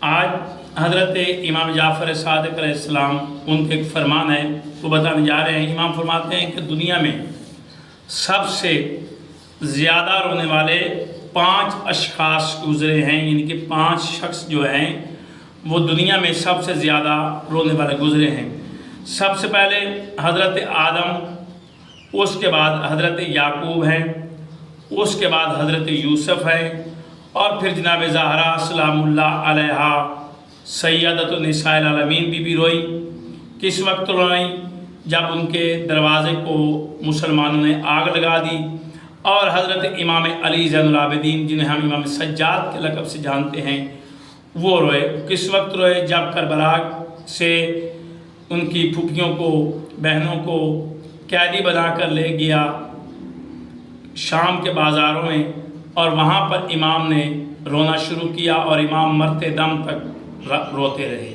آج حضرت امام جعفر صادق علیہ السلام ان کے ایک فرمان ہے وہ بتانے جا رہے ہیں۔ امام فرماتے ہیں کہ دنیا میں سب سے زیادہ رونے والے 5 اشخاص گزرے ہیں، یعنی کہ 5 شخص جو ہیں وہ دنیا میں سب سے زیادہ رونے والے گزرے ہیں۔ سب سے پہلے حضرت آدم، اس کے بعد حضرت یعقوب ہیں، اس کے بعد حضرت یوسف ہیں، اور پھر جناب زہرا سلام اللہ علیہا سیدۃ النساء العالمین بھی روئی۔ کس وقت روئی؟ جب ان کے دروازے کو مسلمانوں نے آگ لگا دی۔ اور حضرت امام علی زین العابدین، جنہیں ہم امام سجاد کے لقب سے جانتے ہیں، وہ روئے۔ کس وقت روئے؟ جب کربلا سے ان کی پھوپھیوں کو، بہنوں کو قیدی بنا کر لے گیا شام کے بازاروں میں، اور وہاں پر امام نے رونا شروع کیا اور امام مرتے دم تک روتے رہے۔